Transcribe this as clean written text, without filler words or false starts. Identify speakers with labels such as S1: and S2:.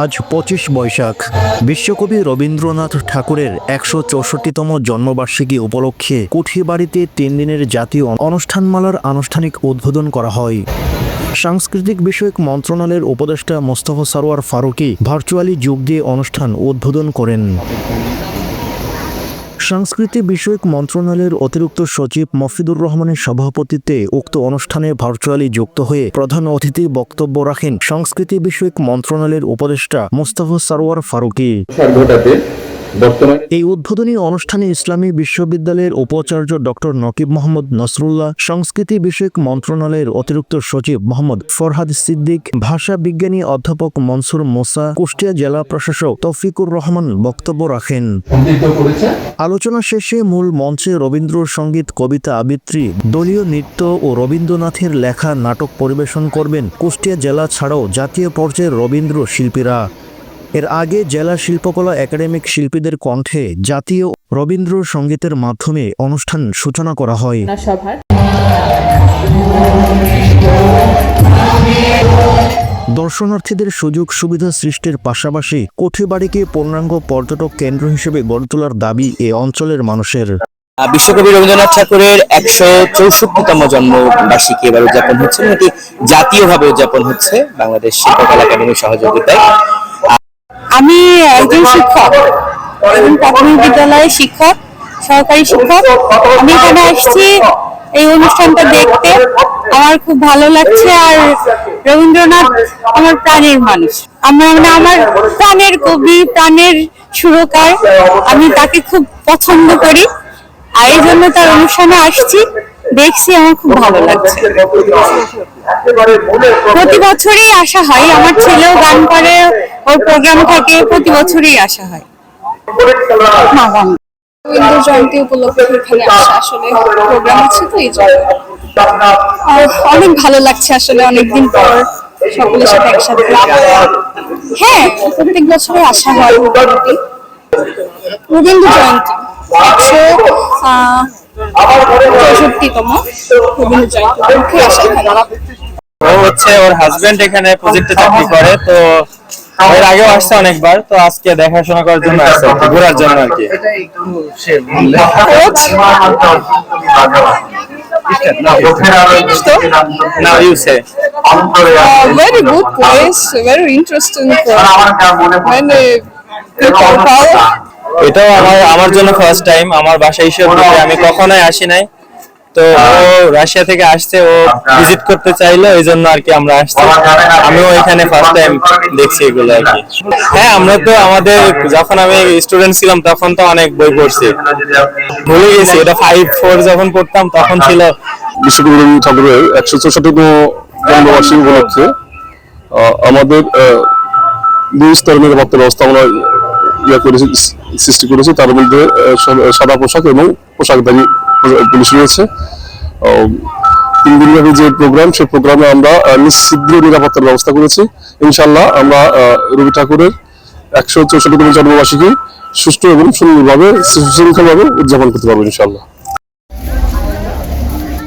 S1: আজ 25 বৈশাখ। বিশ্বকবি রবীন্দ্রনাথ ঠাকুরের 164তম জন্মবার্ষিকী উপলক্ষে কুঠিবাড়িতে 3 দিনের জাতীয় অনুষ্ঠানমালার আনুষ্ঠানিক উদ্বোধন করা হয়। সাংস্কৃতিক বিষয়ক মন্ত্রণালয়ের উপদেষ্টা মোস্তফা সরোয়ার ফারুকী ভার্চুয়ালি যোগ দিয়ে অনুষ্ঠান উদ্বোধন করেন। সংস্কৃতি বিষয়ক মন্ত্রণালয়ের অতিরিক্ত সচিব মফিদুর রহমানের সভাপতিত্বে উক্ত অনুষ্ঠানে ভার্চুয়ালি যুক্ত হয়ে প্রধান অতিথি বক্তব্য রাখেন সংস্কৃতি বিষয়ক মন্ত্রণালয়ের উপদেষ্টা মোস্তফা সরোয়ার ফারুকী। এই উদ্বোধনী অনুষ্ঠানে ইসলামী বিশ্ববিদ্যালয়ের উপাচার্য ডক্টর নকিব মোহাম্মদ নসরুল্লাহ, সংস্কৃতি বিষয়ক মন্ত্রণালয়ের অতিরিক্ত সচিব মোহাম্মদ ফরহাদ সিদ্দিক, ভাষা বিজ্ঞানী অধ্যাপক মনসুর মোসা, কুষ্টিয়া জেলা প্রশাসক তৌফিকুর রহমান বক্তব্য রাখেন। আলোচনা শেষে মূল মঞ্চে রবীন্দ্রসঙ্গীত, কবিতা আবৃত্তি, দলীয় নৃত্য ও রবীন্দ্রনাথের লেখা নাটক পরিবেশন করবেন কুষ্টিয়া জেলা ছাড়াও জাতীয় পর্যায়ের রবীন্দ্র শিল্পীরা। এর আগে জেলা শিল্পকলা একাডেমিক শিল্পীদের কণ্ঠে জাতীয় রবীন্দ্র সঙ্গীতের মাধ্যমে অনুষ্ঠান সূচনা করা হয়। দর্শনার্থীদের সুযোগ সুবিধা সৃষ্টির পাশাপাশি কুঠিবাড়িকে পূর্ণাঙ্গ পর্যটক কেন্দ্র হিসেবে গড়ে তোলার দাবি এ অঞ্চলের মানুষের।
S2: বিশ্বকবি রবীন্দ্রনাথ ঠাকুরের 164তম জন্মবার্ষিকী এবার উদযাপন হচ্ছে, এটি জাতীয়ভাবে উদযাপন হচ্ছে বাংলাদেশ শিল্পকলা একাডেমির সহযোগিতায়।
S3: আমি একজন শিক্ষক, প্রাথমিক বিদ্যালয়ের শিক্ষক, সহকারী শিক্ষক। আমি এখানে আসছি এই অনুষ্ঠানটা দেখতে, আমার খুব ভালো লাগছে। আর রবীন্দ্রনাথ আমার প্রাণের মানুষ, আমার প্রাণের কবি, প্রাণের সুরকার। আমি তাকে খুব পছন্দ করি, আর এই জন্য তার অনুষ্ঠানে আসছি, দেখছি, আমার খুব ভালো লাগছে। প্রতি বছরই আসা হয়, আমার ছেলেও গান করে, ওর প্রোগ্রাম থাকে, প্রতি বছরই আসা হয়।
S4: রবীন্দ্র জয়ন্তী উপলক্ষে এখানে আসা, আসলে প্রোগ্রাম আছে তো এই জন্য অনেক ভালো লাগছে। আসলে অনেকদিন পর সকলের সাথে একসাথে। হ্যাঁ, প্রত্যেক বছরে আসা হয় মোটামুটি। রবীন্দ্র জয়ন্তী 164তম রবীন্দ্র জয়ন্তী উপলক্ষে আসা হয়।
S2: ও হচ্ছে ওর হাজবেন্ড এখানে প্রজেক্টে চাকরি করে, তো এর আগেও আসছে অনেকবার, তো আজকে দেখাশোনা করার জন্য আসছে, ঘোরার জন্য আর কি। Now you say.
S4: Very good place, very interesting. Many people come.
S2: এটাও আমার জন্য ফার্স্ট টাইম, আমার বাসা ঈশ্বরদীতে, আমি কখনোই আসি নাই। তো ও রাশিয়া থেকে আসছে, ও ভিজিট করতে চাইলো, এই জন্য আর কি আমরা আসছি। আমিও এখানে ফার্স্ট টাইম দেখছি এগুলো আর কি। হ্যাঁ, আমরা তো আমাদের যখন আমি স্টুডেন্ট ছিলাম তখন তো অনেক বই পড়ছি, ভুলে গেছি। এটা 5-4 যখন পড়তাম তখন ছিল।
S5: বিশ্বকবি রবীন্দ্রনাথ ঠাকুরের 164তম জন্মবার্ষিকী উপলক্ষে আমাদের 2 স্তরের নিরাপত্তা ব্যবস্থা আমরা সৃষ্টি করেছি। তার মধ্যে সাদা পোশাক এবং পোশাকধারী পুলিশ রয়েছে। 3 দিনব্যাপী যে প্রোগ্রাম, সেই প্রোগ্রামে আমরা নিশ্চিদ্র নিরাপত্তার ব্যবস্থা করেছি। ইনশাল্লাহ আমরা রবি ঠাকুরের 164তম জন্মবার্ষিকী সুষ্ঠু এবং সুন্দরভাবে, সুশৃঙ্খলভাবে উদযাপন করতে পারবো ইনশাল্লাহ।